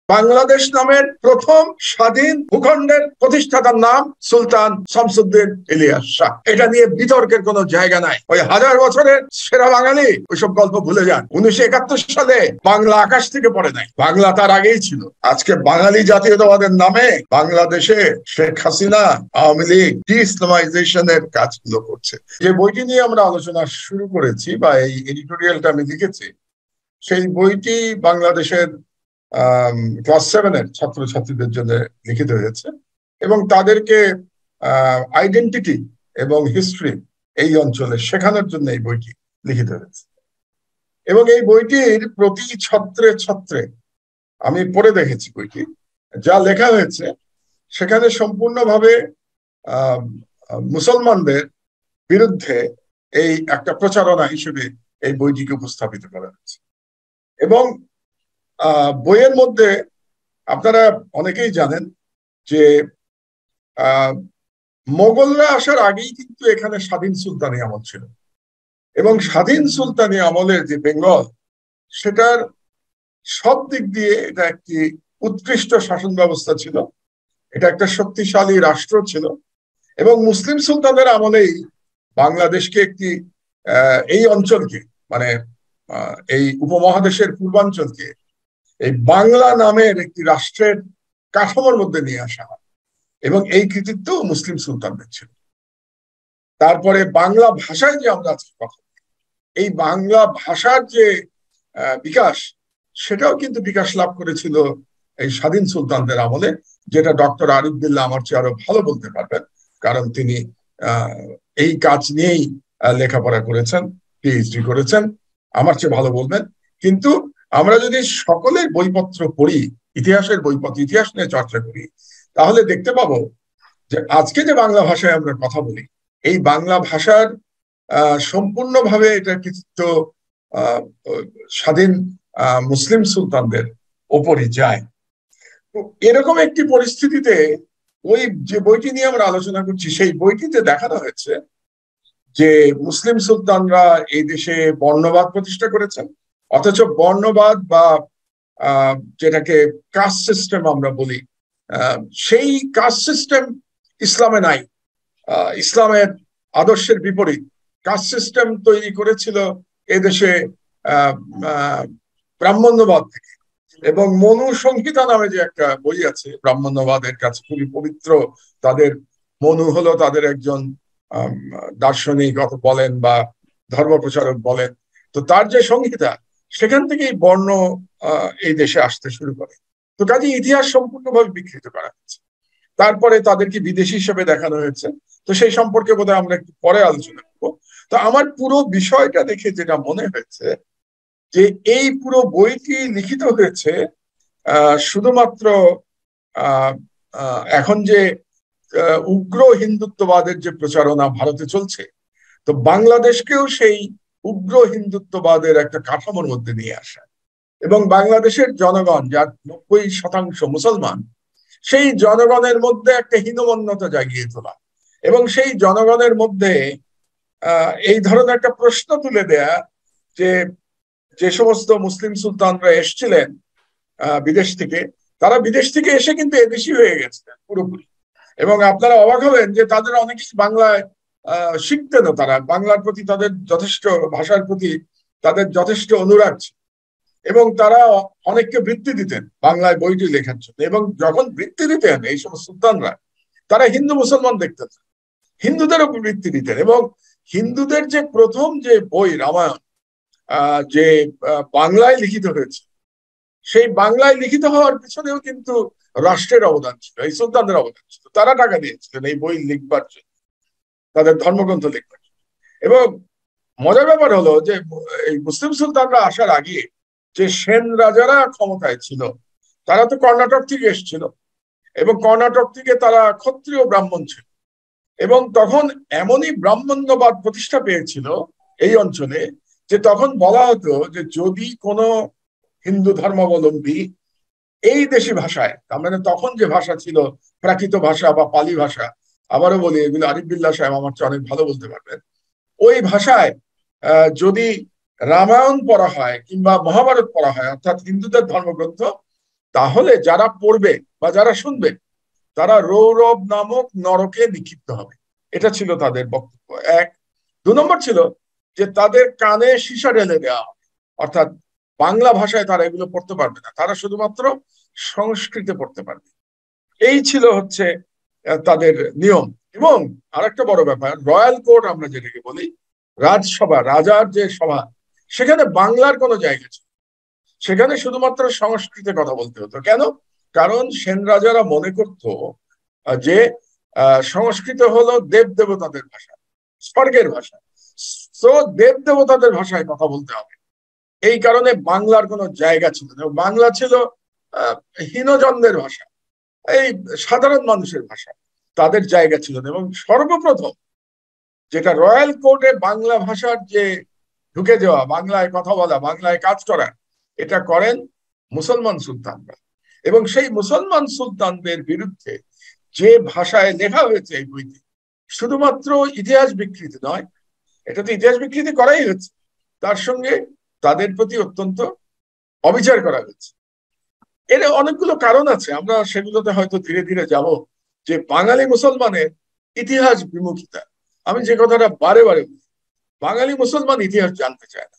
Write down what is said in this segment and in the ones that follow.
বাংলাদেশ নামের প্রথম স্বাধীন ভূখণ্ডের প্রতিষ্ঠাতার নাম সুলতান শামসুদ্দিন ইলিয়াস শাহ। এটা নিয়ে বিতর্কের কোনো জায়গা নাই। ওই 1000 বছরের সেরা বাঙালি ওইসব গল্প ভুলে যান। 1971 সালে বাংলা আকাশ থেকে পড়ে নাই, বাংলা তার আগেই ছিল। আজকে বাঙালি জাতীয়তাবাদের নামে বাংলাদেশে শেখ হাসিনা আওয়ামী লীগ ডি-ইসলামাইজেশনের কাজগুলো করছে। যে বইটি নিয়ে আমরা আলোচনা শুরু করেছি বা এই এডিটোরিয়ালটা আমি লিখেছি, সেই বইটি বাংলাদেশের ক্লাস 7-এর ছাত্রছাত্রীদের জন্য লিখিত হয়েছে এবং তাদেরকে আইডেন্টিটি এবং হিস্ট্রি এই অঞ্চলে শেখানোর জন্য এই বইটি লিখিত হয়েছে। এবং এই বইটির প্রতি ছত্রে ছত্রে আমি পড়ে দেখেছি বইটি, যা লেখা হয়েছে সেখানে সম্পূর্ণভাবে মুসলমানদের বিরুদ্ধে এই একটা প্রচারণা হিসেবে এই বইটিকে উপস্থাপিত করা হয়েছে। এবং বইয়ের মধ্যে আপনারা অনেকেই জানেন যে মোগলরা আসার আগেই কিন্তু এখানে স্বাধীন সুলতানি আমল ছিল এবং স্বাধীন সুলতানি আমলের যে বেঙ্গল, সেটার সব দিক দিয়ে এটা একটি উৎকৃষ্ট শাসন ব্যবস্থা ছিল, এটা একটা শক্তিশালী রাষ্ট্র ছিল। এবং মুসলিম সুলতানদের আমলেই বাংলাদেশকে একটি এই অঞ্চলকে মানে এই উপমহাদেশের পূর্বাঞ্চলকে এই বাংলা নামের একটি রাষ্ট্রের কাঠামোর মধ্যে নিয়ে আসা হয় এবং এই কৃতিত্ব মুসলিম সুলতানদের ছিল। তারপরে বাংলা ভাষায় যে আমরা আজকে কথা বলি, এই বাংলা ভাষার যে বিকাশ, সেটাও কিন্তু বিকাশ লাভ করেছিল এই স্বাধীন সুলতানদের আমলে, যেটা ডক্টর আরিফ বিল্লাহ আমার চেয়ে আরো ভালো বলতে পারবেন, কারণ তিনি এই কাজ নিয়েই লেখাপড়া করেছেন, পিএইচডি করেছেন, আমার চেয়ে ভালো বলবেন। কিন্তু আমরা যদি সকলের বইপত্র পড়ি, ইতিহাসের বইপত্র, ইতিহাস নিয়ে চর্চা করি, তাহলে দেখতে পাবো যে আজকে যে বাংলা ভাষায় আমরা কথা বলি, এই বাংলা ভাষার সম্পূর্ণভাবে এটা কৃতিত্ব স্বাধীন মুসলিম সুলতানদের ওপরই যায়। তো এরকম একটি পরিস্থিতিতে ওই যে বইটি নিয়ে আমরা আলোচনা করছি, সেই বইটিতে দেখানো হয়েছে যে মুসলিম সুলতানরা এই দেশে বর্ণবাদ প্রতিষ্ঠা করেছেন, অথচ বর্ণবাদ বা যেটাকে কাস্ট সিস্টেম আমরা বলি, সেই কাস্ট সিস্টেম ইসলামে নাই। ইসলামের আদর্শের বিপরীত কাস্ট সিস্টেম তৈরি করেছিল এদেশে ব্রাহ্মণ্যবাদ থেকে। এবং মনু সংহিতা নামে যে একটা বই আছে, ব্রাহ্মণ্যবাদের কাছে খুবই পবিত্র। তাদের মনু হলো তাদের একজন দার্শনিক বলেন বা ধর্ম প্রচারক বলেন, তো তার যে সংহিতা, সেখান থেকেই বর্ণ এই দেশে আসতে শুরু করে। তো কাজে ইতিহাস সম্পূর্ণভাবে বিকৃত করা হয়েছে। তারপরে তাদেরকে বিদেশি হিসেবে দেখানো হয়েছে। তো সেই সম্পর্কে বোধহয় আমরা একটু পরে আলোচনা করবো। তো আমার পুরো বিষয়টা দেখে যেটা মনে হয়েছে যে এই পুরো বইটি লিখিত হয়েছে শুধুমাত্র এখন যে উগ্র হিন্দুত্ববাদের যে প্রচারণা ভারতে চলছে, তো বাংলাদেশকেও সেই উগ্র হিন্দুত্ববাদের একটা কাঠামোর মধ্যে নিয়ে আসা এবং বাংলাদেশের জনগণ, যার 90% মুসলমান, সেই জনগণের মধ্যে একটা হীনমন্যতা জাগিয়ে তোলা এবং সেই জনগণের মধ্যে এই ধরনের একটা প্রশ্ন তুলে দেয়া যে যে সমস্ত মুসলিম সুলতানরা এসেছিলেন বিদেশ থেকে, তারা বিদেশ থেকে এসে কিন্তু এদেশি হয়ে গেছিলেন পুরোপুরি। এবং আপনারা অবাক হবেন যে তাদের অনেকেই বাংলায় শিখতেনও, তারা বাংলার প্রতি তাদের যথেষ্ট, ভাষার প্রতি তাদের যথেষ্ট অনুরাগ ছিল এবং তারা অনেককে বৃত্তি দিতেন বাংলায় বইটি লেখার জন্য। এবং যখন বৃত্তি দিতেন এই সমস্ত সুলতানরা, তারা হিন্দু মুসলমান দেখতেন, হিন্দুদেরও বৃত্তি দিতেন। এবং হিন্দুদের যে প্রথম যে বই রামায়ণ, যে বাংলায় লিখিত হয়েছে, সেই বাংলায় লিখিত হওয়ার পিছনেও কিন্তু রাষ্ট্রের অবদান ছিল, এই সুলতানদের অবদান ছিল। তারা টাকা দিয়েছিলেন এই বই লিখবার জন্য, তাদের ধর্মগ্রন্থ লিখবার জন্য। এবং মজার ব্যাপার হলো যে এই মুসলিম সুলতানরা আসার আগে যে সেন রাজারা ক্ষমতায় ছিল, তারা তো কর্ণাটক থেকে এসেছিল এবং কর্ণাটক থেকে তারা ক্ষত্রিয় ব্রাহ্মণ ছিল। এবং তখন এমনই ব্রাহ্মণ্যবাদ প্রতিষ্ঠা পেয়েছিল এই অঞ্চলে যে তখন বলা হতো যে যদি কোনো হিন্দু ধর্মাবলম্বী এই দেশি ভাষায়, তার মানে তখন যে ভাষা ছিল প্রাকৃত ভাষা বা পালি ভাষা, আবারও বলি এগুলো আরিফ বিল্লাহ সাহেব আমার চেয়ে অনেক ভালো বলতে পারবেন, ওই ভাষায় যদি রামায়ণ পড়া হয় কিংবা মহাভারত পড়া হয়, অর্থাৎ হিন্দুদের ধর্মগ্রন্থ, তাহলে যারা পড়বে বা যারা শুনবে তারা রৌরব নামক নরকে নিক্ষিপ্ত হবে। এটা ছিল তাদের বক্তব্য এক। 2 নম্বর ছিল যে তাদের কানে সীসা ঢেলে দেওয়া হবে, অর্থাৎ বাংলা ভাষায় তারা এগুলো পড়তে পারবে না, তারা শুধুমাত্র সংস্কৃতে পড়তে পারবে। এই ছিল হচ্ছে তাদের নিয়ম। এবং আরেকটা বড় ব্যাপার, রয়্যাল কোর্ট আমরা যেটাকে বলি, রাজসভা, রাজার যে সভা, সেখানে বাংলার কোনো জায়গা ছিল, সেখানে শুধুমাত্র সংস্কৃতে কথা বলতে হতো। কেন? কারণ সেন রাজারা মনে করত যে সংস্কৃত হলো দেব দেবতাদের ভাষা, স্বর্গের ভাষা। তো দেব দেবতাদের ভাষায় কথা বলতে হবে, এই কারণে বাংলার কোনো জায়গা ছিল না। বাংলা ছিল হীনজনদের ভাষা, এই সাধারণ মানুষের ভাষা, তাদের জায়গা ছিল না। এবং সর্বপ্রথম যেটা রয়্যাল কোর্টে বাংলা ভাষার যে ঢুকে যাওয়া, বাংলায় কথা বলা, বাংলায় কাজ করা, এটা করেন মুসলমান সুলতানরা। এবং সেই মুসলমান সুলতানদের বিরুদ্ধে যে ভাষায় লেখা হয়েছে এই বইতে, শুধুমাত্র ইতিহাস বিকৃতি নয়, এটা তো ইতিহাস বিকৃতি করাই হয়েছে, তার সঙ্গে তাদের প্রতি অত্যন্ত অবিচার করা হয়েছে। এর অনেকগুলো কারণ আছে, আমরা সেগুলোতে হয়তো ধীরে ধীরে যাব। যে বাঙালি মুসলমানের ইতিহাস বিমুখিতা, আমি যে কথাটা বারে বারে বলি, বাঙালি মুসলমান ইতিহাস জানতে চায় না,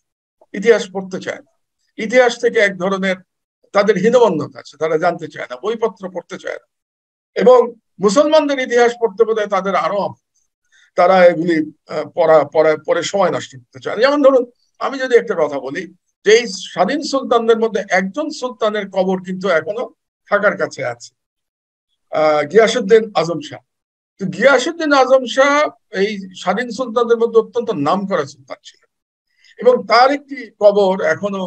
ইতিহাস পড়তে চায় না, ইতিহাস থেকে এক ধরনের তাদের হীনমন্যতা আছে, তারা জানতে চায় না, বইপত্র পড়তে চায় না। এবং মুসলমানদের ইতিহাস পড়তে বোধহয় তাদের আরো, তারা এগুলি পরে সময় নষ্ট করতে চায়। যেমন ধরুন, আমি যদি একটা কথা বলি, যে এই স্বাধীন সুলতানদের মধ্যে একজন সুলতানের কবর কিন্তু এখনো ঢাকার কাছে আছে, গিয়াসুদ্দিন আজম শাহ। তো গিয়াসুদ্দিন আজম শাহ এই স্বাধীন সুলতানদের মধ্যে অত্যন্ত নাম করা সুলতান ছিল, এবং তার একটি কবর এখনো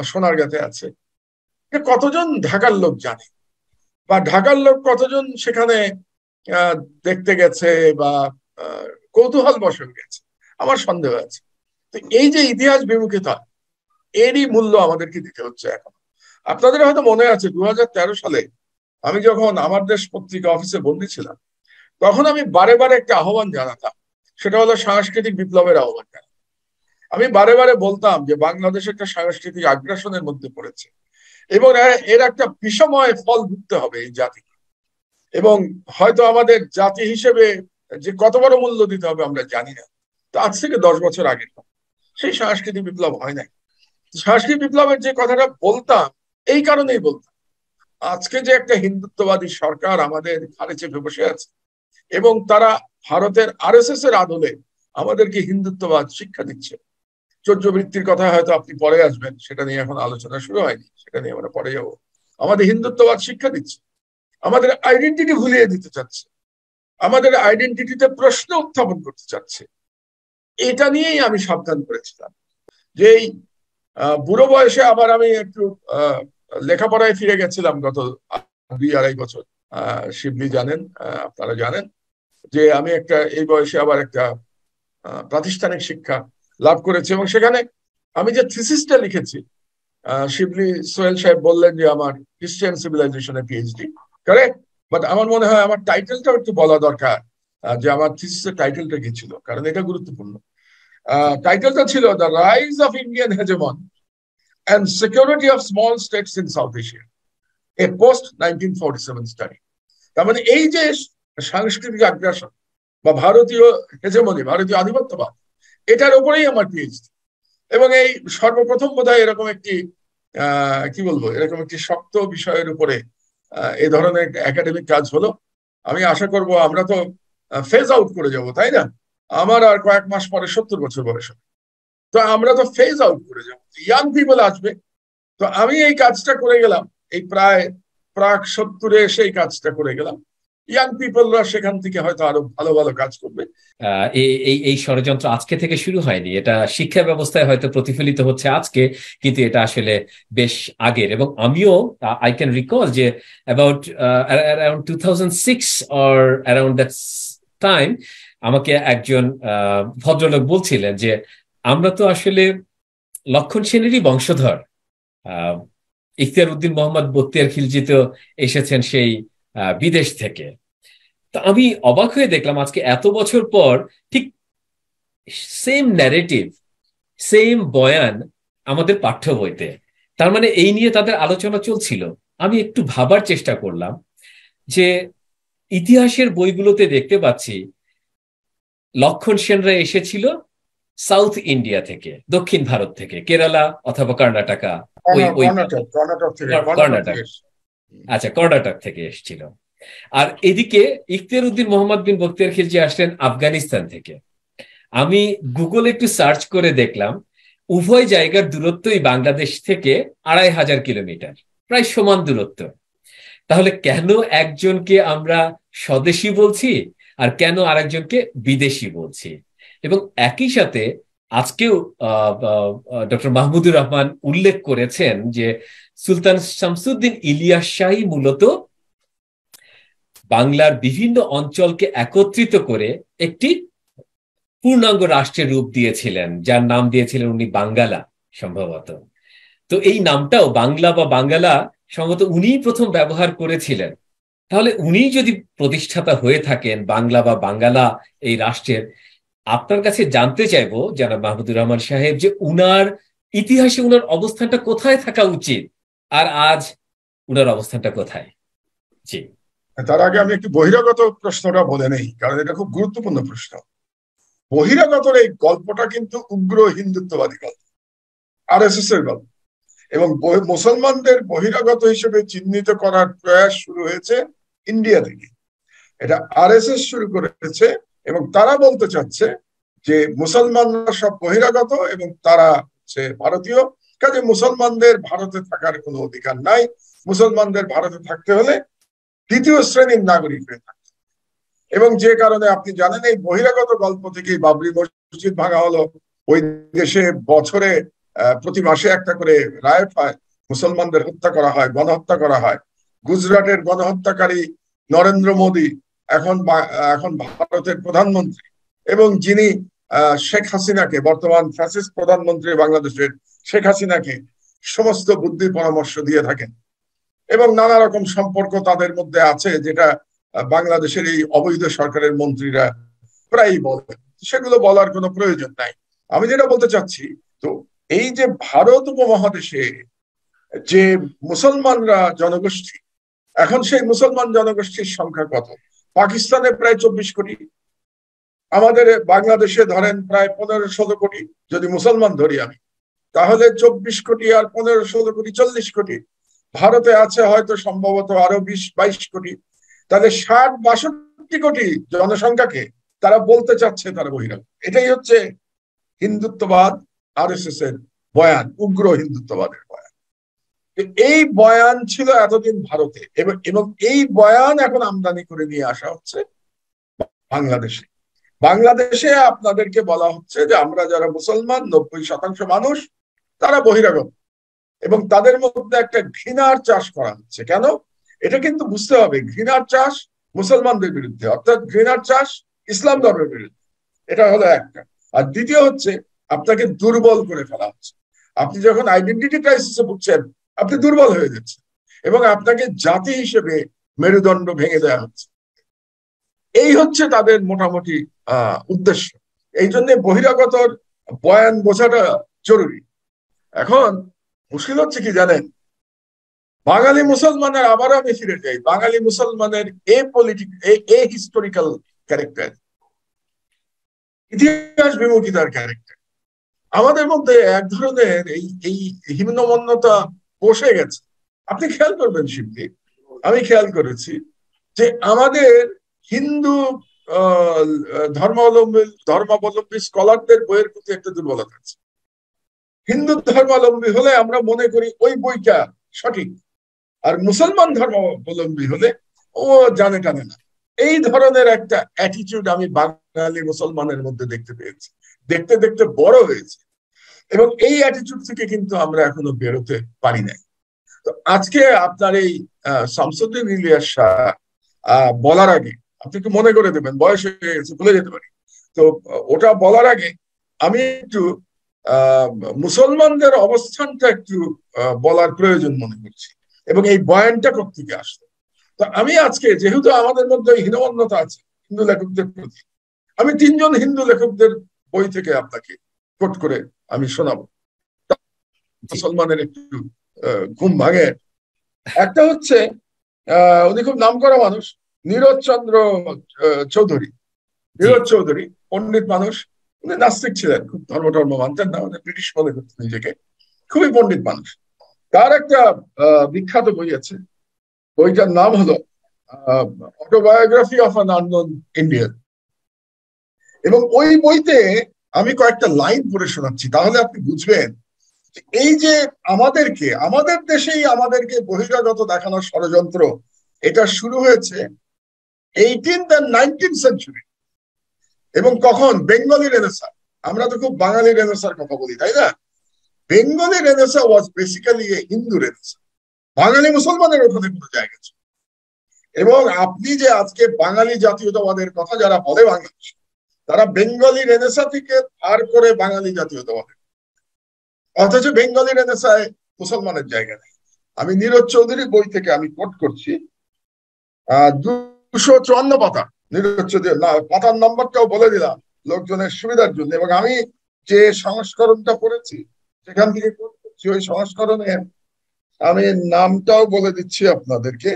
সোনারগাঁতে আছে। কতজন ঢাকার লোক জানে, বা ঢাকার লোক কতজন সেখানে দেখতে গেছে বা কৌতূহল বশত গেছে, আমার সন্দেহ আছে। তো এই যে ইতিহাস বিমুখিতা, এরই মূল্য আমাদেরকে দিতে হচ্ছে এখন। আপনাদের হয়তো মনে আছে 2013 সালে আমি যখন আমার দেশ পত্রিকা অফিসে বন্দী ছিলাম, তখন আমি বারে বারে একটা আহ্বান জানাতাম, সেটা হলো সাংস্কৃতিক বিপ্লবের আহ্বান জানাতাম। আমি বারে বারে বলতাম যে বাংলাদেশ একটা সাংস্কৃতিক আগ্রাসনের মধ্যে পড়েছে, এবং এর একটা বিষময় ফল ভুগতে হবে এই জাতিকে। এবং হয়তো আমাদের জাতি হিসেবে যে কত বড় মূল্য দিতে হবে আমরা জানি না। তো আজ থেকে 10 বছর আগে সেই সাংস্কৃতিক বিপ্লব হয় নাই। সাংস্কৃতিক বিপ্লবের যে কথাটা বলতাম, এই কারণেই বলতাম, আজকে যে একটা হিন্দুত্ববাদী সরকার আমাদের ঘাড়ে চেপে বসে আছে, এবং তারা ভারতের আরএসএস এর আদলে আমাদেরকে হিন্দুত্ববাদ শিক্ষা দিচ্ছে। চৌর্যবৃত্তির কথা হয়তো আপনি পরে আসবেন, সেটা নিয়ে এখন আলোচনা শুরু হয়নি, সেটা নিয়ে আমরা পরে যাবো। আমাদের হিন্দুত্ববাদ শিক্ষা দিচ্ছে, আমাদের আইডেন্টিটি ভুলিয়ে দিতে চাচ্ছে, আমাদের আইডেন্টিটিতে প্রশ্ন উত্থাপন করতে চাচ্ছে। এটা নিয়েই আমি সাবধান করেছিলাম যে এই বুড়ো বয়সে আবার আমি একটু লেখাপড়ায় ফিরে গেছিলাম গত 2-2.5 বছর। শিবলি জানেন, আপনারা জানেন যে আমি একটা এই বয়সে আবার একটা প্রাতিষ্ঠানিক শিক্ষা লাভ করেছি, এবং সেখানে আমি যে থিসিসটা লিখেছি, শিবলি সোহেল সাহেব বললেন যে আমার ক্রিশ্চিয়ান সিভিলাইজেশনে পিএইচডি, কারেক্ট। বাট আমার মনে হয় আমার টাইটেলটাও একটু বলা দরকার, যে আমার থিসিসের টাইটেলটা কি ছিল, কারণ এটা গুরুত্বপূর্ণ। টাইটেলটা ছিল the rise of Indian hegemony and security of small states in South Asia, a post 1947 study. তার মানে এই যে সাংস্কৃতিক আগ্রাসন বা ভারতীয় হেজেমনি, ভারতীয় আধিপত্যবাদ, এটার উপরেই আমার পিএইচডি। এবং এই সর্বপ্রথম বোধহয় এরকম একটি কি বলবো, এরকম একটি শক্ত বিষয়ের উপরে এই ধরনের একাডেমিক কাজ হলো। আমি আশা করব, আমরা তো ফেজ আউট করে যাব, তাই না? আমার আর কয়েক মাস পরে 70 বছর বয়স হবে, তো আমরা তো ফেজ আউট করে যাবো, ইয়াং পিপল আসবে। তো আমি এই কাজটা করে গেলাম, এই প্রাক 70-এ এসে এই কাজটা করে গেলাম। ইয়াং পিপলরা সেখান থেকে হয়তো আরো ভালো ভালো কাজ করবে। এই এই ষড়যন্ত্র আজকে থেকে শুরু হয়নি, এটা শিক্ষা ব্যবস্থায় হয়তো প্রতিফলিত হচ্ছে আজকে, কিন্তু এটা আসলে বেশ আগের। এবং আমিও আই ক্যান রিকল যে about around 2006 or around that time আমাকে একজন ভদ্রলোক বলছিলেন যে আমরা তো আসলে লক্ষণ সেনেরই বংশধর। ইখতিয়ার উদ্দিন মোহাম্মদ বখতিয়ার খিলজি তো এসেছেন সেই বিদেশ থেকে। তো আমি অবাক হয়ে দেখলাম আজকে এত বছর পর ঠিক সেম ন্যারেটিভ, সেম বয়ান আমাদের পাঠ্য বইতে। তার মানে এই নিয়ে তাদের আলোচনা চলছিল আমি একটু ভাবার চেষ্টা করলাম যে ইতিহাসের বইগুলোতে দেখতে পাচ্ছি লক্ষণ সেনরা এসেছিল সাউথ ইন্ডিয়া থেকে, দক্ষিণ ভারত থেকে, কেরালা অথবা কর্ণাটকা, ওই ওই কর্ণাটক কর্ণাটক থেকে কর্ণাটক কর্ণাটক, থেকে এসেছে। আচ্ছা কর্ণাটক থেকে এসেছিল। আর এদিকে ইখতিয়ার উদ্দিন মোহাম্মদ বিন বখতিয়ার খিলজি আসলেন আফগানিস্তান থেকে। আমি গুগলে একটু সার্চ করে দেখলাম উভয় জায়গার দূরত্বই বাংলাদেশ থেকে 2500 কিলোমিটার, প্রায় সমান দূরত্ব। তাহলে কেন একজনকে আমরা স্বদেশী বলছি আর কেন আরেকজনকে বিদেশি বলছি? এবং একই সাথে আজকেও ডক্টর মাহমুদুর রহমান উল্লেখ করেছেন যে সুলতান শামসুদ্দিন ইলিয়াস শাহী মূলত বাংলার বিভিন্ন অঞ্চলকে একত্রিত করে একটি পূর্ণাঙ্গ রাষ্ট্রের রূপ দিয়েছিলেন, যার নাম দিয়েছিলেন উনি বাঙ্গালা সম্ভবত। তো এই নামটাও বাংলা বা বাঙ্গালা সম্ভবত উনিই প্রথম ব্যবহার করেছিলেন। তাহলে উনি যদি প্রতিষ্ঠাতা হয়ে থাকেন বাংলা বা বাঙ্গালা এই রাষ্ট্রের, আপনার কাছে জানতে চাইবো জনাব মাহমুদুর রহমান সাহেব যে উনার ইতিহাসে উনার অবস্থানটা কোথায় থাকা উচিত, আর আজ উনার অবস্থানটা কোথায়? জি। তার আগে আমি একটু বহিরাগত প্রশ্নটা বলে নেই, কারণ এটা খুব গুরুত্বপূর্ণ প্রশ্ন। বহিরাগতর এই গল্পটা কিন্তু উগ্র হিন্দুত্ববাদী গল্প, আরএসএস এর গল্প। এবং মুসলমানদের বহিরাগত হিসেবে চিহ্নিত করার প্রয়াস শুরু হয়েছে ইন্ডিয়া থেকে। এটা আরএসএস শুরু করেছে এবং তারা বলতে চাচ্ছে যে মুসলমানরা সব বহিরাগত এবং তারা হচ্ছে ভারতীয়, কাজে মুসলমানদের ভারতে থাকার কোনো অধিকার নাই, মুসলমানদের ভারতে থাকতে হলে দ্বিতীয় শ্রেণীর নাগরিক হয়ে থাকতে। এবং যে কারণে আপনি জানেন এই বহিরাগত গল্প থেকেই বাবরি মসজিদ ভাঙা হলো, ওই দেশে বছরে প্রতি মাসে একটা করে রায়ট হয়, মুসলমানদের হত্যা করা হয়, গণহত্যা করা হয়। গুজরাটের গণহত্যাকারী নরেন্দ্র মোদী এখন এখন ভারতের প্রধানমন্ত্রী, এবং যিনি শেখ হাসিনাকে, বর্তমান ফ্যাসিস্ট প্রধানমন্ত্রী বাংলাদেশের শেখ হাসিনাকে সমস্ত বুদ্ধি পরামর্শ দিয়ে থাকেন। এবং নানা রকম সম্পর্ক তাদের মধ্যে আছে, যেটা বাংলাদেশের এই অবৈধ সরকারের মন্ত্রীরা প্রায়ই বলেন, সেগুলো বলার কোনো প্রয়োজন নাই। আমি যেটা বলতে চাচ্ছি, তো এই যে ভারত উপমহাদেশে যে মুসলমানরা জনগোষ্ঠী, এখন সেই মুসলমান জনগোষ্ঠীর সংখ্যা কত? পাকিস্তানে প্রায় 24 কোটি, আমাদের বাংলাদেশে ধরেন প্রায় 15-16 কোটি, যদি মুসলমান ধরি আমি, তাহলে 24 কোটি আর 15-16 কোটি 40 কোটি। ভারতে আছে হয়তো সম্ভবত আরো 20-22 কোটি। তাহলে 60-62 কোটি জনসংখ্যাকে তারা বলতে চাচ্ছে তারা বহিরাগত। এটাই হচ্ছে হিন্দুত্ববাদ, আরএসএস এর বয়ান, উগ্র হিন্দুত্ববাদের বয়ান। এই বয়ান ছিল এতদিন ভারতে, এবং এই বয়ান এখন আমদানি করে নিয়ে আসা হচ্ছে বাংলাদেশে। বাংলাদেশে আপনাদেরকে বলা হচ্ছে যে আমরা যারা মুসলমান 90% মানুষ তারা বহিরাগত, এবং তাদের মধ্যে একটা ঘৃণার চাষ করা হচ্ছে। কেন? এটা কিন্তু বুঝতে হবে, ঘৃণার চাষ মুসলমানদের বিরুদ্ধে, অর্থাৎ ঘৃণার চাষ ইসলাম ধর্মের বিরুদ্ধে। এটা হলো একটা। আর দ্বিতীয় হচ্ছে আপনাকে দুর্বল করে ফেলা হচ্ছে। আপনি যখন আইডেন্টিটি ক্রাইসিসে ভুগছেন, আপনি দুর্বল হয়ে যাচ্ছেন এবং আপনাকে জাতি হিসেবে মেরুদণ্ড ভেঙে দেওয়া হচ্ছে। এই হচ্ছে তাদের মোটামুটি উদ্দেশ্য। এই জন্য বহিরাগতর বয়ান বোঝাটা জরুরি। এখন মুশকিল হচ্ছে কি জানেন, বাঙালি মুসলমানের, আবারও আমি ফিরে যাই, বাঙালি মুসলমানের এ হিস্টোরিক্যাল ক্যারেক্টার, ইতিহাস বিমুখিতার ক্যারেক্টার, আমাদের মধ্যে এক ধরনের এই হীনমন্যতা বসে গেছে। আপনি খেয়াল করবেন শিবলি, আমি খেয়াল করেছি যে আমাদের হিন্দু ধর্মাবলম্বী স্কলারদের বইয়ের প্রতি একটা দুর্বলতা আছে। হিন্দু ধর্মাবলম্বী হলে আমরা মনে করি ওই বইটা সঠিক, আর মুসলমান ধর্মাবলম্বী হলে ও জানে টানে না। এই ধরনের একটা অ্যাটিটিউড আমি বাঙালি মুসলমানের মধ্যে দেখতে পেয়েছি, দেখতে দেখতে বড় হয়েছে, এবং এই অ্যাটিটিউড থেকে কিন্তু আমরা এখনো বেরোতে পারি নাই। তো আজকে আপনার এই শামসুদ্দিন ইলিয়াস শাহ বলার আগে আপনি একটু মনে করে দেবেন, বয়স হয়ে গেছে ভুলে যেতে পারি, তো ওটা বলার আগে আমি একটু মুসলমানদের অবস্থানটা একটু বলার প্রয়োজন মনে করছি, এবং এই বয়ানটা কোত্থেকে আসলো। তো আমি আজকে, যেহেতু আমাদের মধ্যে হীনমন্যতা আছে হিন্দু লেখকদের প্রতি, আমি 3জন হিন্দু লেখকদের বই থেকে আপনাকে কোট করে আমি শোনাবো, মুসলমানের একটু ঘুম ভাঙে। একটা হচ্ছে উনি খুব নামকরা মানুষ, নীরজ চন্দ্র চৌধুরী। নীরজ চৌধুরী পণ্ডিত মানুষ, উনি নাস্তিক ছিলেন, খুব ধর্ম মানতেন না, উনি ব্রিটিশ মনে করতেন নিজেকে, খুবই পণ্ডিত মানুষ। তার একটা বিখ্যাত বই আছে, বইটার নাম হলো autobiography of an unknown Indian. এবং ওই বইতে আমি কয়েকটা লাইন পড়ে শোনাচ্ছি, তাহলে আপনি বুঝবেন এই যে আমাদের দেশেই আমাদেরকে বহিরাগত দেখানোর ষড়যন্ত্র, এটা শুরু হয়েছে 18th and 19th সেঞ্চুরি। এবং কখন? Bengali Renaissance. আমরা তো খুব বাঙালি রেনেসার কথা বলি, তাই না? বেঙ্গলি রেনেসা ওয়াজ বেসিক্যালি এ হিন্দু রেনেসা, বাঙালি মুসলমানের ওখানে কোনো জায়গা ছিল। এবং আপনি যে আজকে বাঙালি জাতীয়তাবাদের কথা যারা বলে বাংলাদেশ, তারা বেঙ্গলি রেনেসা থেকে ধার করে বাঙালি জাতীয়তাবাদ, অথচ বেঙ্গলি রেনেসায় মুসলমানের জায়গা নেই। আমি নীরজ চৌধুরীর বই থেকে আমি কোট করছি, 254 পাতা। নীরজ চৌধুরী না, পাতার নম্বরটাও বলে দিলাম লোকজনের সুবিধার জন্য। এবং আমি যে সংস্করণটা পড়েছি সেখান থেকে কোট করছি, ওই সংস্করণের আমি নামটাও বলে দিচ্ছি আপনাদেরকে।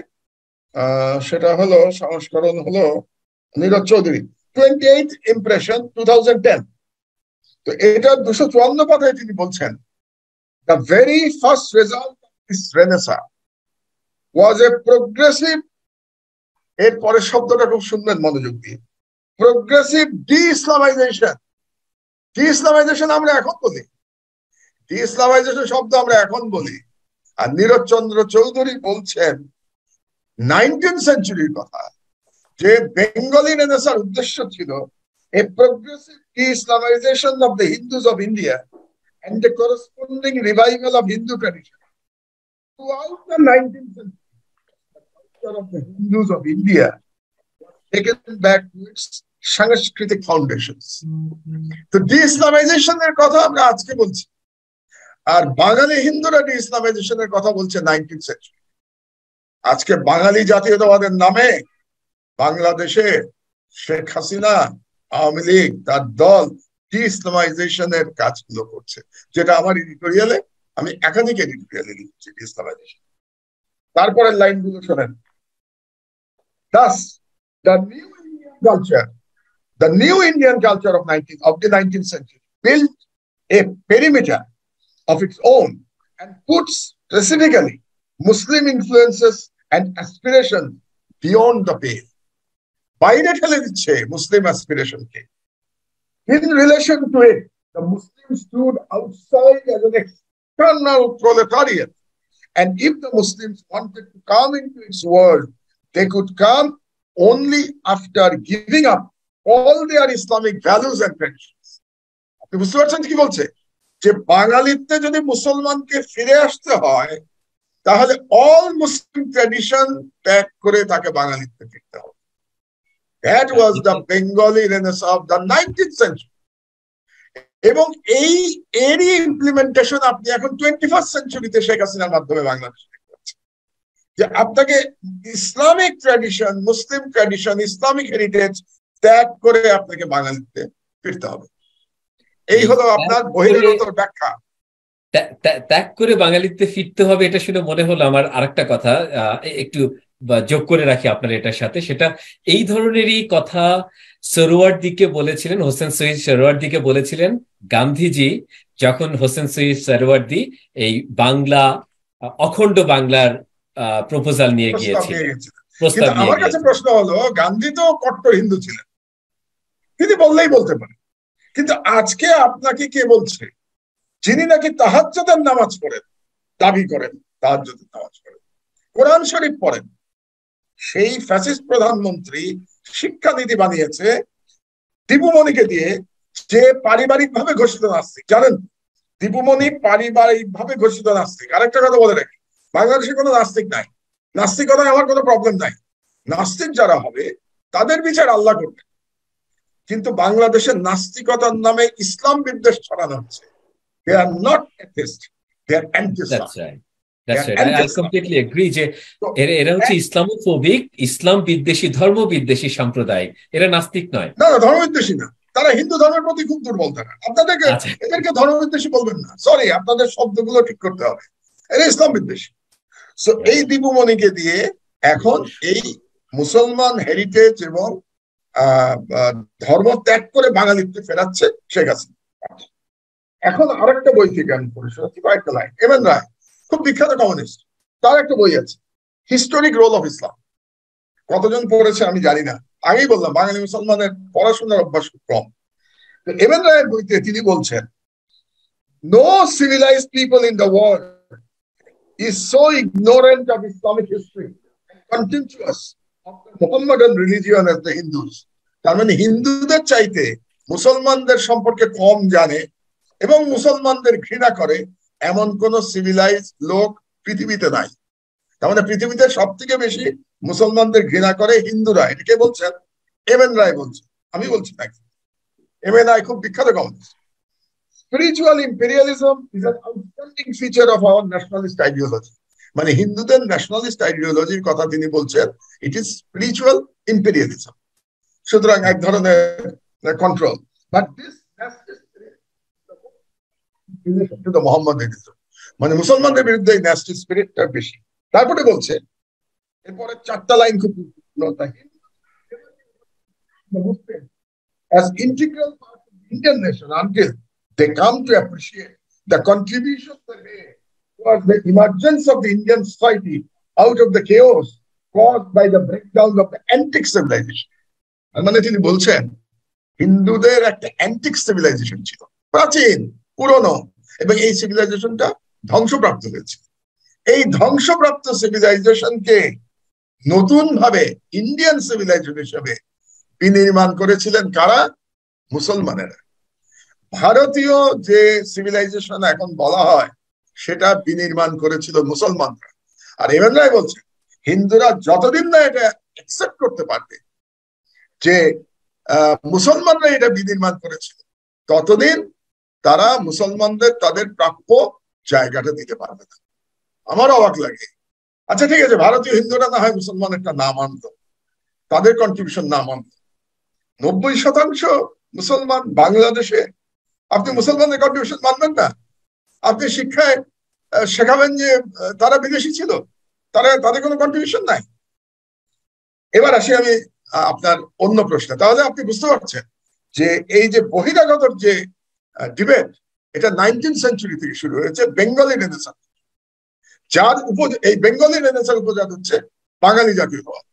সেটা হলো, সংস্করণ হলো নীরজ চৌধুরী 28th ইমপ্রেশন 2010। তো এটা 254 পাতায় তিনি বলছেন, the very first result of this renaissance was a progressive, এর পরের শব্দটা খুব শুনবেন মনোযোগ দিয়ে, progressive de-Islamization। de-Islamization আমরা এখন বলি, de-Islamization শব্দ আমরা এখন বলি। আর নীরজ চন্দ্র চৌধুরী বলছেন 19th সেঞ্চুরির কথা, যে বেঙ্গলি রেনেসার উদ্দেশ্য ছিল a progressive de-Islamization of the Hindus of India and the corresponding revival of Hindu tradition. Throughout the 19th century, the culture of the Hindus of India was taken back to its Sanskritic foundations. তো ডি-ইসলামাইজেশনের কথা আমরা আজকে বলছি, আর বাঙালি হিন্দুরা ডি-ইসলামাইজেশনের কথা বলছে 19th century. আজকে বাঙালি জাতীয়তাবাদের নামে বাংলাদেশে শেখ হাসিনা, আওয়ামী লীগ, তার দল ডি-ইসলামাইজেশনের কাজগুলো করছে, যেটা আমার এডিটোরিয়ালে, আমি একাধিক এডিটোরিয়ালে লিখছি ডি-ইসলামাইজেশন। তারপরের লাইনগুলো শোনেন। Thus, the new Indian culture of the 19th century built a perimeter of its own and puts specifically Muslim influences and aspirations beyond the pale. বাইরে ঠেলে দিচ্ছে মুসলিম অ্যাসপিরেশনকে। In relation to it, the Muslims stood outside as an external proletariat, and if the Muslims wanted to come into its world, they could come only after giving up all their Islamic values and traditions. আপনি বুঝতে পারছেন কি বলছে? যে বাঙালিতে যদি মুসলমানকে ফিরে আসতে হয়, তাহলে অল মুসলিম ট্র্যাডিশন ত্যাগ করে তাকে বাঙালিতে ফিরতে হবে। That was the Bengali Renaissance of the 19th century. এবং এরই ইমপ্লিমেন্টেশন আপনি এখন 21st সেঞ্চুরিতে শেখ হাসিনার মাধ্যমে বাংলাদেশে দেখতে পাচ্ছেন, যে আপনাকে ইসলামিক ট্র্যাডিশন, মুসলিম ট্র্যাডিশন, ইসলামিক হেরিটেজ ত্যাগ করে আপনাকে বাঙালিতে ফিরতে হবে। এই হলো আপনার বহিরাগতর ব্যাখ্যা। ত্যাগ করে বাঙালিতে ফিরতে হবে, এটা শুনে মনে হলো আমার আরেকটা কথা একটু যোগ করে রাখি আপনার এটার সাথে। সেটা এই ধরনেরই কথা সোহরাওয়ার্দীকে বলেছিলেন, হোসেন শহীদ সোহরাওয়ার্দীকে বলেছিলেন গান্ধীজি, যখন হোসেন শহীদ সোহরাওয়ার্দী এই বাংলা, অখণ্ড বাংলার প্রপোজাল নিয়ে গিয়েছিলেন, প্রস্তাব নিয়ে আমার কাছে প্রশ্ন হলো, গান্ধী তো কট্টর হিন্দু ছিলেন, তিনি বললেই বলতে পারেন, কিন্তু আজকে আপনাকে কে বলছে, যিনি নাকি তাহাজ্জুদের নামাজ পড়েন, দাবি করেন তাহাজ্জুদের নামাজ পড়েন, কোরআন শরীফ পড়েন, সেই ফ্যাসিস্ট প্রধানমন্ত্রী শিক্ষানীতি বানিয়েছে দীপুমণিকে দিয়ে, যে পারিবারিক ভাবে ঘোষিত নাস্তিক। জানেন, দীপুমণি পারিবারিক ভাবে ঘোষিত নাস্তিক। আরেকটা কথা বলে রাখি, বাংলাদেশে কোনো নাস্তিক নাই, নাস্তিকতায় আমার কোনো প্রবলেম নাই। নাস্তিক যারা হবে তাদের বিচার আল্লাহ করবেন, কিন্তু বাংলাদেশের নাস্তিকতার নামে ইসলাম বিদ্বেষ ছড়ানো হচ্ছে। They are not atheists, they are anti-Islam. That's right. That's right. I completely agree যে এরা হচ্ছে ইসলামোফোবিক, ইসলাম বিদ্বেষী, ধর্ম বিদ্বেষী সাম্প্রদায়িক, এরা নাস্তিক নয়। না, ধর্ম বিদ্বেষী না, তারা হিন্দু ধর্মের প্রতি খুব দুর্বল। তারা আপনাদেরকে এদেরকে ধর্ম বিদ্বেষী বলবেন না, সরি, আপনাদের শব্দগুলো ঠিক করতে হবে, এরা ইসলাম বিদ্বেষী। সো এই দীপুমণিকে দিয়ে এখন এই মুসলমান হেরিটেজ এবং ধর্ম ত্যাগ করে বাঙালিত্বে ফেরাচ্ছে শেখ হাসিনা। এখন আরেকটা বই থেকে আমি পড়ে শোনাচ্ছি কয়েকটা লাইন। এম এন রায় খুব বিখ্যাত কমিউনিস্ট, তার একটা বই আছে হিস্টোরিক রোল অফ ইসলাম। কতজন পড়েছে আমি জানি না, আগেই বললাম বাঙালি মুসলমানের পড়াশোনার অভ্যাস খুব কম। তো এম এন রায়ের বইতে তিনি বলছেন, no civilised people in the world is so ignorant of Islamic history and contemptuous of the Muhammadan religion as the Hindus. তার মানে হিন্দুদের চাইতে মুসলমানদের সম্পর্কে কম জানে এবং মুসলমানদের ঘৃণা করে এমন কোন সিভিলাইজ লোক পৃথিবীতে নাই। তার মানে পৃথিবীতে সব থেকে বেশি মুসলমানদের ঘৃণা করে হিন্দুরা। এটা কে বলছেন? এম এন রায় বলছেন, আমি বলছি নাকি। এম এন রায় খুব বিখ্যাত communist. Spiritual imperialism is an outstanding feature of our nationalist ideology. মানে হিন্দুদের ন্যাশনালিস্ট আইডিওলজির কথা তিনি বলছেন, ইট ইজ স্পিরিচুয়াল ইম্পেরিয়ালিজম। সুতরাং এক ধরনের কন্ট্রোল, বাট দিস মোহাম্মদিজম, মানে মুসলমানদের বিরুদ্ধে ন্যাশনাল স্পিরিটটা বেশি। তারপরে বলছে, এরপরে চারটা লাইন খুব as integral part of the Indian nation until they come to appreciate the contribution they made towards the emergence of the Indian society out of the chaos caused by the breakdown of the antique civilization. মানে তিনি বলছেন হিন্দুদের একটা antique civilisation ছিল, প্রাচীন পুরনো, এবং এই সিভিলাইজেশনটা ধ্বংসপ্রাপ্ত হয়েছে। এই ধ্বংসপ্রাপ্ত সিভিলাইজেশনকে নতুন ভাবে ইন্ডিয়ান সিভিলাইজেশন হিসেবে বিনির্মাণ করেছিলেন কারা? মুসলমানেরা। ভারতীয় যে সিভিলাইজেশন এখন বলা হয় সেটা বিনির্মাণ করেছিল মুসলমানরা। আর এম এন রায় বলছেন হিন্দুরা যতদিন না এটা অ্যাকসেপ্ট করতে পারবে যে মুসলমানরা এটা বিনির্মাণ করেছিল, ততদিন তারা মুসলমানদের তাদের প্রাপ্য জায়গাটা দিতে পারবে না। আমার অবাক লাগে। আচ্ছা ঠিক আছে, ভারতীয় হিন্দুরা না হয় মুসলমানেরটা না মানত, তাদের কন্ট্রিবিউশন না মানত, 90% মুসলমান বাংলাদেশে আপনি মুসলমানদের কন্ট্রিবিউশন মানবেন না? আপনি শিক্ষায় শেখাবেন যে তারা বিদেশি ছিল, তাদের কোনো কন্ট্রিবিউশন নাই। এবার আসি আমি আপনার অন্য প্রশ্নে। তাহলে আপনি বুঝতে পারছেন যে এই যে বহিরাগত যে ডিবেট, এটা 19th সেঞ্চুরি থেকে শুরু হয়েছে বেঙ্গলি রেনেসাঁ, যার এই বেঙ্গলি রেনেসাঁর উপজাত হচ্ছে বাঙালি জাতীয়তাবাদ।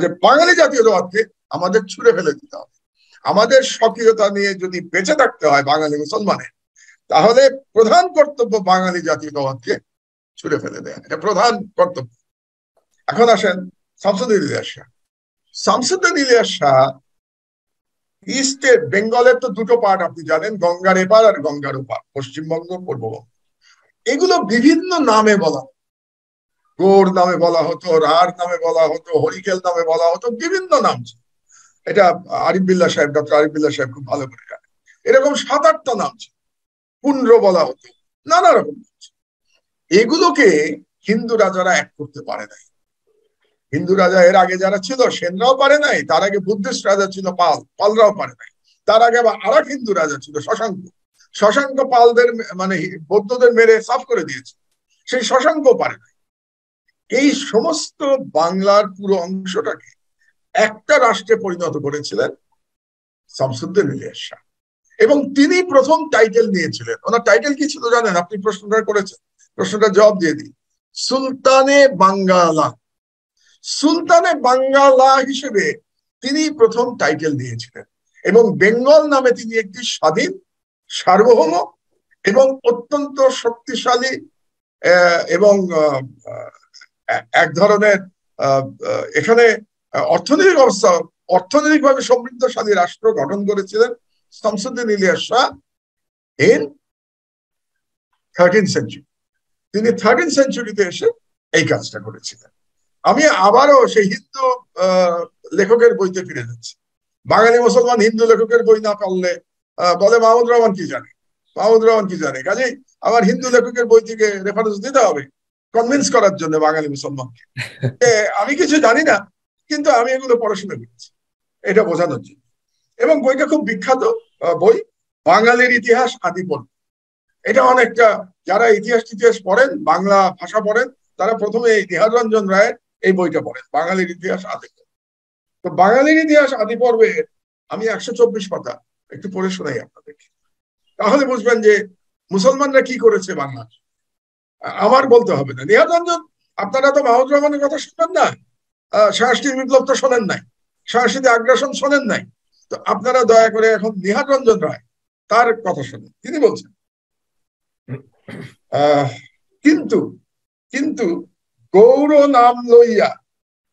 যে বাঙালি জাতীয়তাবাদকে আমাদের ছুঁড়ে ফেলে দিতে হবে। আমাদের স্বকীয়তা নিয়ে যদি বেঁচে থাকতে হয় বাঙালি মুসলমানের, তাহলে প্রধান কর্তব্য বাঙালি জাতীয়তাবাদকে ছুঁড়ে ফেলে দেয়, এটা প্রধান কর্তব্য। এখন আসেন শামসুদ্দিন ইলিয়াস শাহ। শামসুদ্দিন ইলিয়াস শাহ ইস্টের, বেঙ্গলের তো দুটো পার্ট আপনি জানেন, গঙ্গার এপার আর গঙ্গার ওপার, পশ্চিমবঙ্গ পূর্ববঙ্গ। এগুলো বিভিন্ন নামে বলা, গোড় নামে বলা হতো, রার নামে বলা হতো, হরিকেল নামে বলা হতো, বিভিন্ন নাম ছিল। এটা আরিফ বিল্লাহ সাহেব, ডক্টর আরিফ বিল্লাহ সাহেব খুব ভালো করে জানেন। এরকম 7-8টা নাম ছিল, পুন্ড্র বলা হতো, নানা রকম নাম ছিল। এগুলোকে হিন্দু রাজারা এক করতে পারে নাই। হিন্দু রাজা এর আগে যারা ছিল সেনরাও পারে নাই, তার আগে বুদ্ধিস্ট রাজা ছিল পালরাও পারে নাই, তার আগে আবার আরেক হিন্দু রাজা ছিল শশাঙ্ক পালদের মানে বৌদ্ধদের মেরে সাফ করে দিয়েছে, সেই শশাঙ্ক পারে নাই। এই সমস্ত বাংলার পুরো অংশটাকে একটা রাষ্ট্রে পরিণত করেছিলেন শামসুদ্দিন ইলিয়াস শাহ, এবং তিনি প্রথম টাইটেল নিয়েছিলেন। ওনার টাইটেল কি ছিল জানেন? আপনি প্রশ্নটা করেছেন, প্রশ্নটা জবাব দিয়ে দিই। সুলতানে বাঙ্গালা। সুলতানে বাঙ্গালা হিসেবে তিনি প্রথম টাইটেল নিয়েছিলেন, এবং বেঙ্গল নামে তিনি একটি স্বাধীন, সার্বভৌম এবং অত্যন্ত শক্তিশালী এবং এক ধরনের এখানে অর্থনৈতিকভাবে সমৃদ্ধশালী রাষ্ট্র গঠন করেছিলেন Shamsuddin Ilyas Shah in 13th century. তিনি 13th সেঞ্চুরিতে এসে এই কাজটা করেছিলেন। আমি আবারও সেই হিন্দু লেখকের বইতে ফিরে যাচ্ছি। বাঙালি মুসলমান হিন্দু লেখকের বই না পড়লে বলে মাহমুদুর রহমান কি জানে, মাহমুদুর রহমান কি জানে। কাজেই আমার হিন্দু লেখকের বই থেকে রেফারেন্স দিতে হবে কনভিন্স করার জন্য বাঙালি মুসলমানকে আমি কিছু জানি না, কিন্তু আমি এগুলো পড়াশোনা করেছি, এটা বোঝানোর জন্য। এবং বইটা খুব বিখ্যাত বই, বাঙালির ইতিহাস আদি পর্ব। এটা অনেকটা যারা ইতিহাস পড়েন, বাংলা ভাষা পড়েন, তারা প্রথমে এই নিহার রঞ্জন রায়ের এই বইটা পড়েন, বাঙালির ইতিহাস আদি পর্ব। তো বাঙালির ইতিহাস আদি পর্বের আমি 124 পাতা একটু পড়ে শোনাই আপনাদেরকে, তাহলে বুঝবেন যে মুসলমানরা কি করেছে বাংলা। আমার বলতে হবে না। নিহার রঞ্জন, আপনারা তো মাহমুদুর রহমানের কথা শুনবেন না, সাংস্কৃতিক বিপ্লব তো শোনেন নাই, সাংস্কৃতিক আগ্রাসন শোনেন নাই, তো আপনারা দয়া করে এখন নিহার রঞ্জন রায় তার কথা শুনুন। তিনি বলছেন, কিন্তু কিন্তু গৌর নাম লইয়া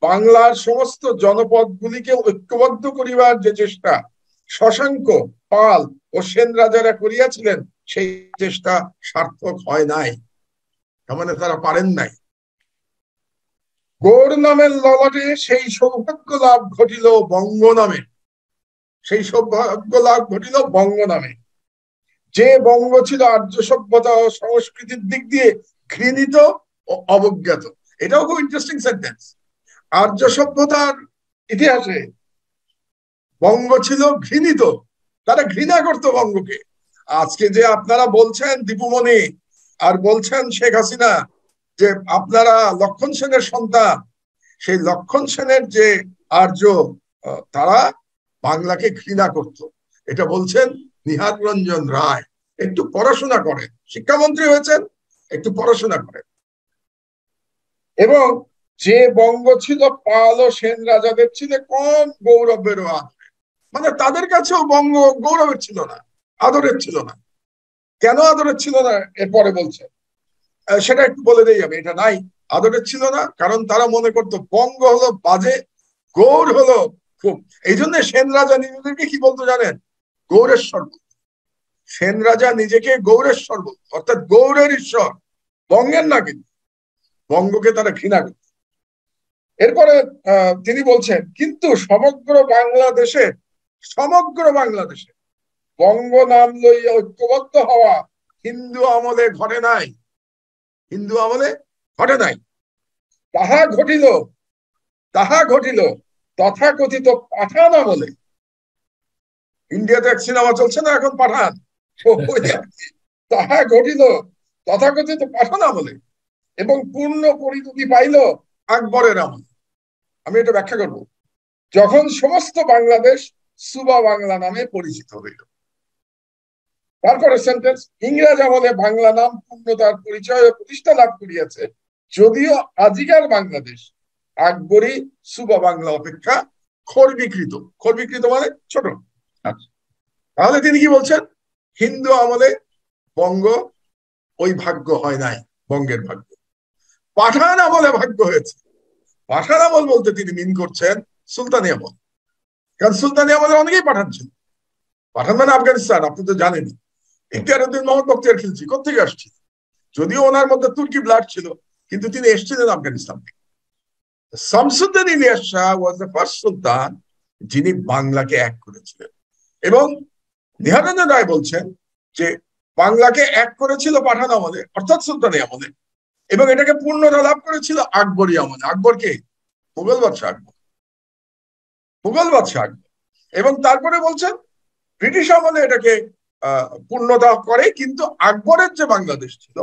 বাংলার সমস্ত জনপদগুলিকে ঐক্যবদ্ধ করিবার যে চেষ্টা শশাঙ্ক, পাল ও সেন রাজারা করিয়াছিলেন, সেই চেষ্টা সার্থক হয় নাই, তার মানে তারা পারেন নাই। গৌর নামের ললাটে সেই সৌভাগ্য লাভ ঘটিল বঙ্গ নামে, সেই সৌভাগ্য লাভ ঘটিল বঙ্গ নামে। যে বঙ্গ ছিল আর্য সভ্যতা ও সংস্কৃতির দিক দিয়ে ঘৃণিত ও অবজ্ঞাত। এটাও খুব ইন্টারেস্টিং সেন্টেন্স। আর্য সভ্যতার ইতিহাসে বঙ্গ ছিল ঘৃণিত, তারা ঘৃণা করতো বঙ্গকে। আজকে যে আপনারা বলছেন দীপুমণি আর বলছেন শেখ হাসিনা যে আপনারা লক্ষণ সেনের সন্তান, সেই লক্ষণ সেনের যে আর্য, তারা বাংলাকে ঘৃণা করত। এটা বলছেন নিহার রঞ্জন রায়। একটু পড়াশোনা করেন, শিক্ষামন্ত্রী হয়েছেন, একটু পড়াশোনা করেন। এবং যে বঙ্গ ছিল পাল ও সেন রাজাদের ছিল কম গৌরবের আদরে, মানে তাদের কাছেও বঙ্গ গৌরবের ছিল না, আদরের ছিল না। কেন আদরের ছিল না এরপরে বলছেন, সেটা একটু বলে দেই আমি। এটা নাই, আদরের ছিল না কারণ তারা মনে করতো বঙ্গ হলো বাজে, গৌর হলো খুব। এই জন্য সেন রাজা নিজেদেরকে কি বলতো জানেন? গৌরেশ্বর বলতো। সেন রাজা নিজেকে গৌরেশ্বর বলতো, অর্থাৎ গৌরের ঈশ্বর, বঙ্গের না। কিন্তু বঙ্গকে তারা ঘৃণা করত। এরপরে তিনি বলছেন, কিন্তু সমগ্র বাংলাদেশে বঙ্গ নাম লইয়া ঐক্যবদ্ধ হওয়া হিন্দু আমলে ঘটে নাই, হিন্দু আমলে ঘটে নাই। তাহা ঘটিল তথাকথিত পাঠান আমলে। ইন্ডিয়াতে এক সিনেমা চলছে না এখন, পাঠান। তাহা ঘটিল তথাকথিত পাঠান আমলে এবং পূর্ণ পরিণতি পাইল আকবরের আমলে। আমি এটা ব্যাখ্যা করব। যখন সমস্ত বাংলাদেশ সুবা বাংলা নামে পরিচিত হইল। তারপরে সেন্টেন্স, ইংরেজ আমলে বাংলা নাম পূর্ণতার পরিচয় ও প্রতিষ্ঠা লাভ করিয়াছে, যদিও আজিকার বাংলাদেশ আকবরী সুবা বাংলা অপেক্ষা খর্বীকৃত মানে ছোট। তাহলে তিনি কি বলছেন? হিন্দু আমলে বঙ্গ ওই ভাগ্য হয় নাই, বঙ্গের ভাগ্য পাঠান আমলে ভাগ্য হয়েছে। পাঠান আমল বলতে তিনি মিন করছেন সুলতানি আমল, কারণ সুলতানি আমলে অনেকেই পাঠান ছিল। পাঠান মানে আফগানিস্তান, আপনি তো জানেনই। ইখতিয়ার উদ্দিন মোহাম্মদ বখতিয়ার খিলজি কোথেকে আসছিল? যদিও ওনার মধ্যে তুর্কি ব্লাড ছিল, কিন্তু তিনি এসেছিলেন আফগানিস্তান থেকে। Shamsuddin Ilyas Shah was the first sultan যিনি বাংলাকে এক করেছিলেন। এবং নিহার রঞ্জন রায় বলছেন যে বাংলাকে এক করেছিল পাঠান আমলে, অর্থাৎ সুলতানি আমলে, এবং এটাকে পূর্ণতা লাভ করেছিল আকবরী আমলে। আকবরকে মুঘল বাদশাহ আকবর। এবং তারপরে বলছেন ব্রিটিশ আমলে এটাকে পূর্ণতা করে, কিন্তু আকবরের যে বাংলাদেশ ছিল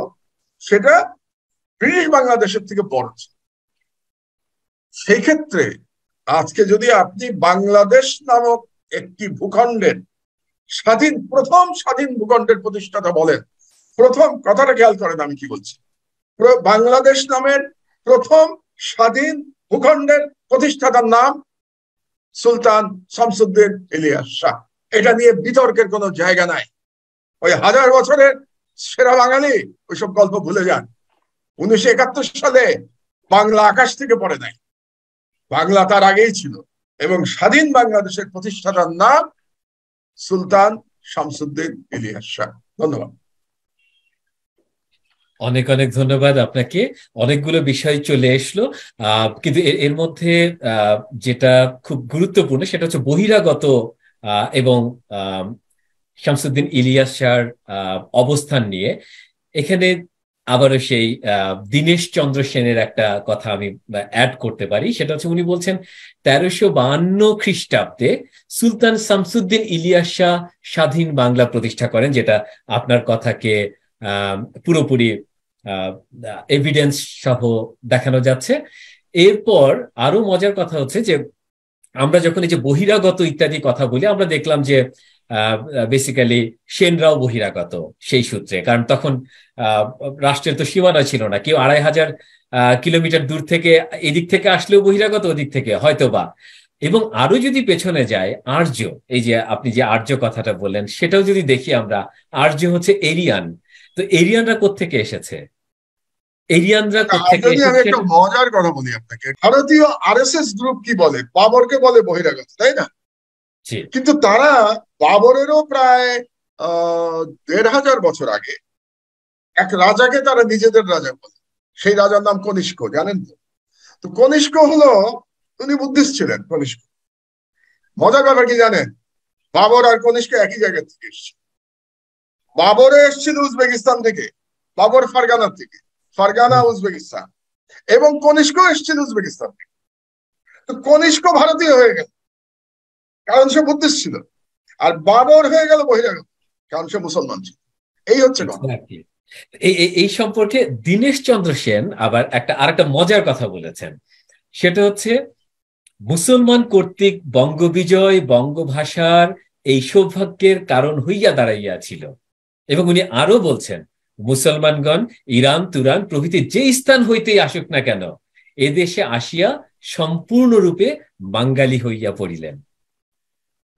সেটা ব্রিটিশ বাংলাদেশের থেকে বড় ছিল। সেই ক্ষেত্রে আজকে যদি আপনি বাংলাদেশ নামক একটি ভূখণ্ডের প্রথম স্বাধীন ভূখণ্ডের প্রতিষ্ঠাতা বলেন, প্রথম কথাটা খেয়াল করেন আমি কি বলছি, বাংলাদেশ নামের প্রথম স্বাধীন ভূখণ্ডের প্রতিষ্ঠাতার নাম সুলতান শামসুদ্দিন ইলিয়াস শাহ। এটা নিয়ে বিতর্কের কোনো জায়গা নাই। ওই 1000 বছরের সেরা বাঙালি ওইসব গল্প ভুলে যান। 1971 সালে বাংলা আকাশ থেকে পড়ে নাই, বাংলা তার আগেই ছিল। এবং স্বাধীন বাংলাদেশের প্রতিষ্ঠাতার নাম সুলতান শামসুদ্দিন ইলিয়াস শাহ। ধন্যবাদ। অনেক অনেক ধন্যবাদ আপনাকে। অনেকগুলো বিষয় চলে আসলো, কিন্তু এর মধ্যে যেটা খুব গুরুত্বপূর্ণ সেটা হচ্ছে বহিরাগত এবং শামসুদ্দিন ইলিয়াস শাহর অবস্থান নিয়ে। এখানে আবারও সেই দীনেশ চন্দ্র সেনের একটা কথা আমি অ্যাড করতে পারি। সেটা হচ্ছে উনি বলছেন 1352 খ্রিস্টাব্দে সুলতান শামসুদ্দিন ইলিয়াস শাহ স্বাধীন বাংলা প্রতিষ্ঠা করেন, যেটা আপনার কথাকে পুরোপুরি এভিডেন্স সহ দেখানো যাচ্ছে। এরপর আরো মজার কথা হচ্ছে যে আমরা যখন এই যে বহিরাগত ইত্যাদি কথা বলি, আমরা দেখলাম যে বেসিক্যালি সেনরাও বহিরাগত সেই সূত্রে, কারণ তখন আহ, রাষ্ট্রের তো সীমানা ছিল না, কেউ 2,500 কিলোমিটার দূর থেকে এদিক থেকে আসলেও বহিরাগত, ওদিক থেকে হয়তোবা। এবং আরো যদি পেছনে যায়, আর্য, এই যে আপনি যে আর্য কথাটা বললেন সেটাও যদি দেখি আমরা, আর্য হচ্ছে এরিয়ান। তো এরিয়ানরা কোত্থেকে এসেছে, এরিয়ানরা আর কোত্থেকে যদি আমি এসেছে? একটা মজার কথা বলি আপনাকে, ভারতীয় আরএসএস গ্রুপ কি বলে, বাবরকে বলে বহিরাগত, তাই না? জি। কিন্তু তারা বাবরেরও প্রায় 1,500 বছর আগে এক রাজাকে তারা নিজেদের রাজা বলে। সেই রাজার নাম কনিষ্ক, জানেন তো? তো কনিষ্ক হলো, উনি বুদ্ধিস্ট ছিলেন কনিষ্ক। মজার ব্যাপার কি জানেন, বাবর আর কনিষ্ক একই জায়গা থেকে এসছে। বাবরে এসেছিল উজবেকিস্তান থেকে, বাবর ফারগানা থেকে, ফারগানা উজবেকিস্তান, এবং কনিষ্ক এসেছিল উজবেকিস্তান থেকে। তো কনিষ্ক ভারতীয় হয়ে গেল কারণ সে বুদ্ধিস্ট ছিল, আর বাবর হয়ে গেল বহিরাগত কারণ সে মুসলমান ছিল। এই হচ্ছে কথা। Exactly. এই সম্পর্কে দীনেশ চন্দ্র সেন আবার আরেকটা মজার কথা বলেছেন। সেটা হচ্ছে মুসলমান কর্তৃক বঙ্গবিজয় বঙ্গভাষার এই সৌভাগ্যের কারণ হইয়া দাঁড়াইয়াছিল। এবং উনি আরো বলছেন, মুসলমানগণ ইরান তুরান প্রভৃতি যে স্থান হইতেই আসুক না কেন, এদেশে আসিয়া সম্পূর্ণরূপে বাঙালি হইয়া পড়িলেন।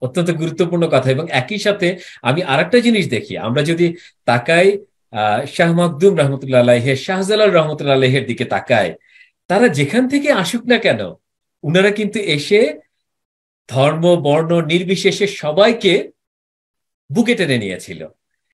অত্যন্ত গুরুত্বপূর্ণ কথা। এবং একই সাথে আমি আরেকটা জিনিস দেখি, আমরা যদি তাকাই শাহ মাকদুম রহমতুল্লাহ আলাইহের, শাহজালাল রহমতুল্লাহ আলাইহের দিকে তাকাই, তারা যেখান থেকে আসুক না কেন উনারা কিন্তু এসে ধর্ম বর্ণ নির্বিশেষে সবাইকে বুকে টেনে নিয়েছিল।